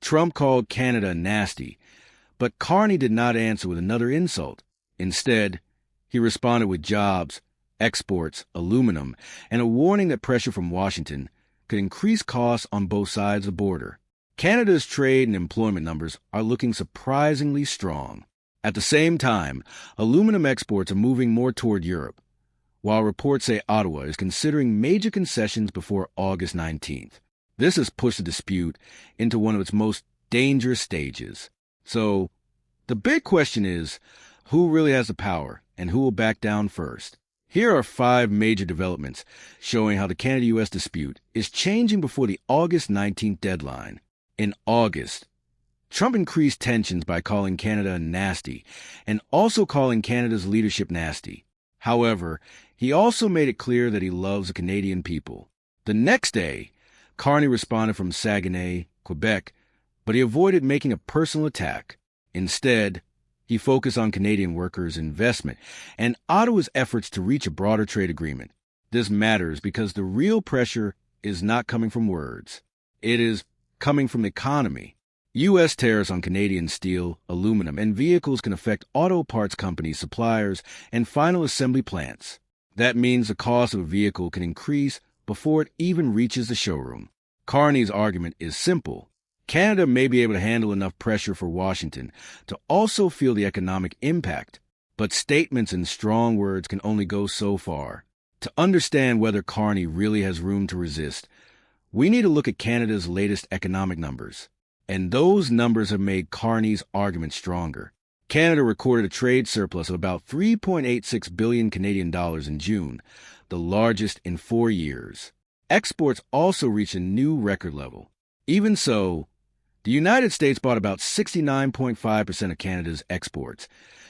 Trump called Canada nasty, but Carney did not answer with another insult. Instead, he responded with jobs, exports, aluminum, and a warning that pressure from Washington could increase costs on both sides of the border. Canada's trade and employment numbers are looking surprisingly strong. At the same time, aluminum exports are moving more toward Europe, while reports say Ottawa is considering major concessions before August 19th. This has pushed the dispute into one of its most dangerous stages. So, the big question is, who really has the power and who will back down first? Here are 5 major developments showing how the Canada-US dispute is changing before the August 19th deadline. In August, Trump increased tensions by calling Canada nasty and also calling Canada's leadership nasty. However, he also made it clear that he loves the Canadian people. The next day, Carney responded from Saguenay, Quebec, but he avoided making a personal attack. Instead, he focused on Canadian workers' investment and Ottawa's efforts to reach a broader trade agreement. This matters because the real pressure is not coming from words. It is coming from the economy. U.S. tariffs on Canadian steel, aluminum, and vehicles can affect auto parts companies, suppliers, and final assembly plants. That means the cost of a vehicle can increase before it even reaches the showroom. Carney's argument is simple. Canada may be able to handle enough pressure for Washington to also feel the economic impact, but statements and strong words can only go so far. To understand whether Carney really has room to resist, we need to look at Canada's latest economic numbers. And those numbers have made Carney's argument stronger. Canada recorded a trade surplus of about 3.86 billion Canadian dollars in June, the largest in 4 years. Exports also reached a new record level. Even so, the United States bought about 69.5% of Canada's exports,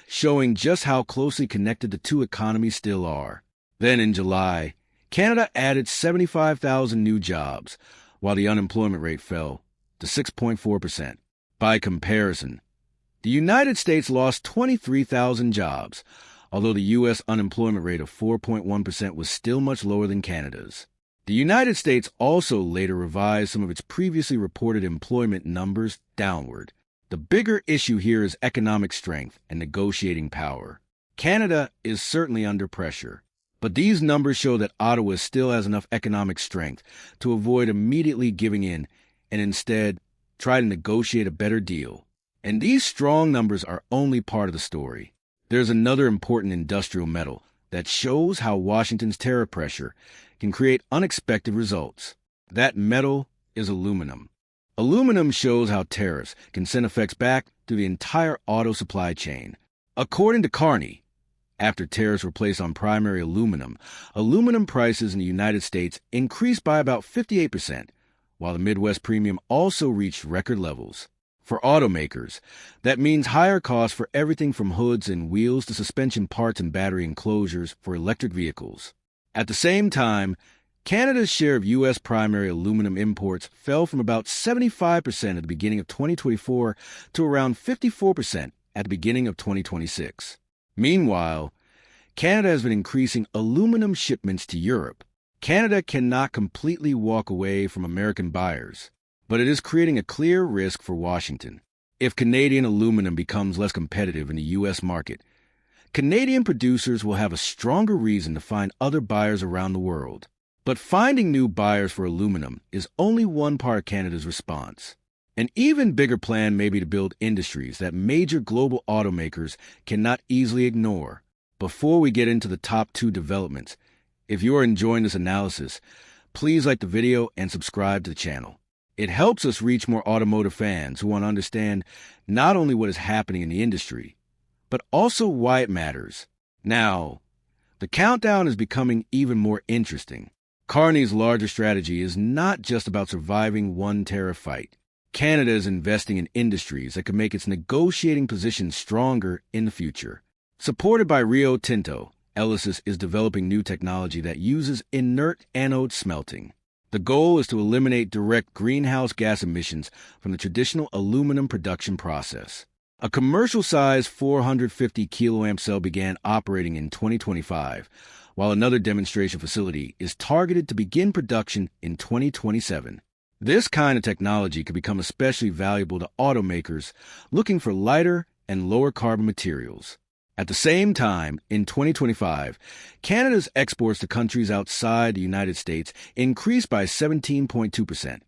showing just how closely connected the two economies still are. Then in July, Canada added 75,000 new jobs, while the unemployment rate fell to 6.4%. By comparison, the United States lost 23,000 jobs, although the U.S. unemployment rate of 4.1% was still much lower than Canada's. The United States also later revised some of its previously reported employment numbers downward. The bigger issue here is economic strength and negotiating power. Canada is certainly under pressure, but these numbers show that Ottawa still has enough economic strength to avoid immediately giving in and instead try to negotiate a better deal. And these strong numbers are only part of the story. There's another important industrial metal that shows how Washington's tariff pressure can create unexpected results. That metal is aluminum. Aluminum shows how tariffs can send effects back through the entire auto supply chain. According to Carney, after tariffs were placed on primary aluminum, aluminum prices in the United States increased by about 58%, while the Midwest premium also reached record levels. For automakers, that means higher costs for everything from hoods and wheels to suspension parts and battery enclosures for electric vehicles. At the same time, Canada's share of U.S. primary aluminum imports fell from about 75% at the beginning of 2024 to around 54% at the beginning of 2026. Meanwhile, Canada has been increasing aluminum shipments to Europe. Canada cannot completely walk away from American buyers, but it is creating a clear risk for Washington. If Canadian aluminum becomes less competitive in the U.S. market, Canadian producers will have a stronger reason to find other buyers around the world. But finding new buyers for aluminum is only one part of Canada's response. An even bigger plan may be to build industries that major global automakers cannot easily ignore. Before we get into the top 2 developments, if you are enjoying this analysis, please like the video and subscribe to the channel. It helps us reach more automotive fans who want to understand not only what is happening in the industry, but also why it matters. Now, the countdown is becoming even more interesting. Carney's larger strategy is not just about surviving one tariff fight. Canada is investing in industries that can make its negotiating position stronger in the future. Supported by Rio Tinto, ELYSIS is developing new technology that uses inert anode smelting. The goal is to eliminate direct greenhouse gas emissions from the traditional aluminum production process. A commercial-sized 450 kiloamp cell began operating in 2025, while another demonstration facility is targeted to begin production in 2027. This kind of technology could become especially valuable to automakers looking for lighter and lower carbon materials. At the same time, in 2025, Canada's exports to countries outside the United States increased by 17.2%,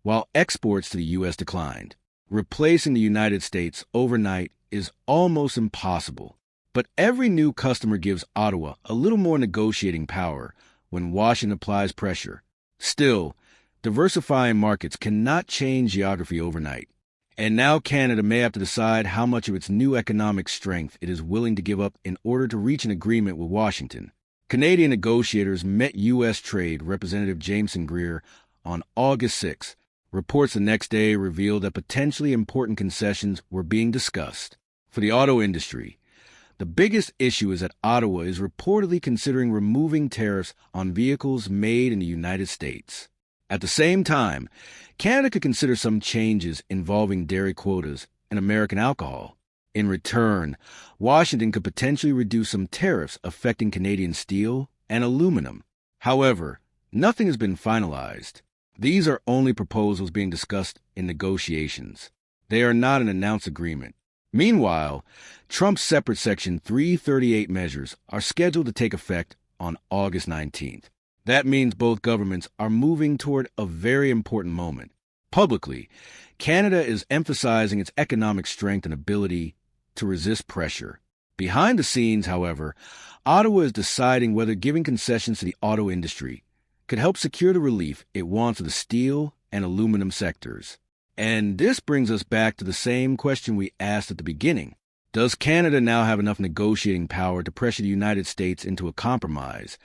while exports to the U.S. declined. Replacing the United States overnight is almost impossible, but every new customer gives Ottawa a little more negotiating power when Washington applies pressure. Still, diversifying markets cannot change geography overnight. And now Canada may have to decide how much of its new economic strength it is willing to give up in order to reach an agreement with Washington. Canadian negotiators met U.S. Trade Representative Jameson Greer on August 6. Reports the next day revealed that potentially important concessions were being discussed. For the auto industry, the biggest issue is that Ottawa is reportedly considering removing tariffs on vehicles made in the United States. At the same time, Canada could consider some changes involving dairy quotas and American alcohol. In return, Washington could potentially reduce some tariffs affecting Canadian steel and aluminum. However, nothing has been finalized. These are only proposals being discussed in negotiations. They are not an announced agreement. Meanwhile, Trump's separate Section 338 measures are scheduled to take effect on August 19th. That means both governments are moving toward a very important moment. Publicly, Canada is emphasizing its economic strength and ability to resist pressure. Behind the scenes, however, Ottawa is deciding whether giving concessions to the auto industry could help secure the relief it wants of the steel and aluminum sectors. And this brings us back to the same question we asked at the beginning. Does Canada now have enough negotiating power to pressure the United States into a compromise?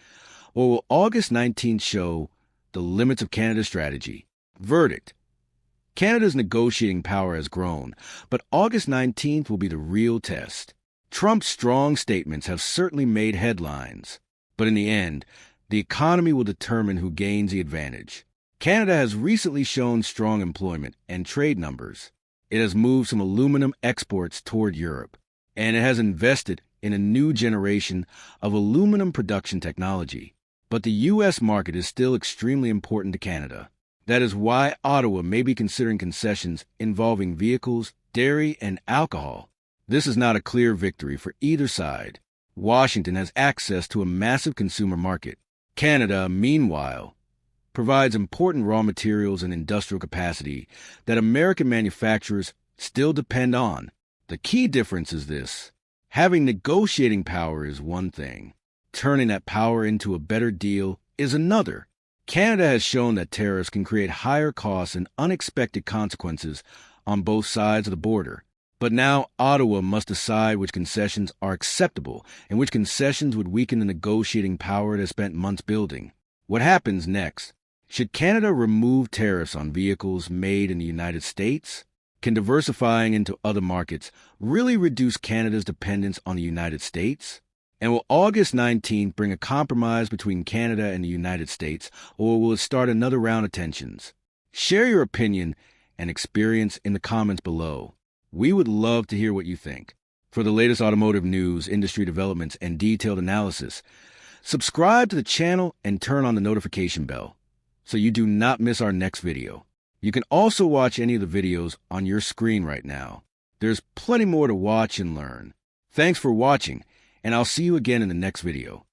Or will August 19th show the limits of Canada's strategy? Verdict: Canada's negotiating power has grown, but August 19th will be the real test. Trump's strong statements have certainly made headlines, but in the end, the economy will determine who gains the advantage. Canada has recently shown strong employment and trade numbers. It has moved some aluminum exports toward Europe, and it has invested in a new generation of aluminum production technology. But the U.S. market is still extremely important to Canada. That is why Ottawa may be considering concessions involving vehicles, dairy, and alcohol. This is not a clear victory for either side. Washington has access to a massive consumer market. Canada, meanwhile, provides important raw materials and industrial capacity that American manufacturers still depend on. The key difference is this: having negotiating power is one thing. Turning that power into a better deal is another. Canada has shown that tariffs can create higher costs and unexpected consequences on both sides of the border. But now Ottawa must decide which concessions are acceptable and which concessions would weaken the negotiating power it has spent months building. What happens next? Should Canada remove tariffs on vehicles made in the United States? Can diversifying into other markets really reduce Canada's dependence on the United States? And will August 19th bring a compromise between Canada and the United States, or will it start another round of tensions? Share your opinion and experience in the comments below. We would love to hear what you think. For the latest automotive news, industry developments, and detailed analysis, subscribe to the channel and turn on the notification bell so you do not miss our next video. You can also watch any of the videos on your screen right now. There's plenty more to watch and learn. Thanks for watching, and I'll see you again in the next video.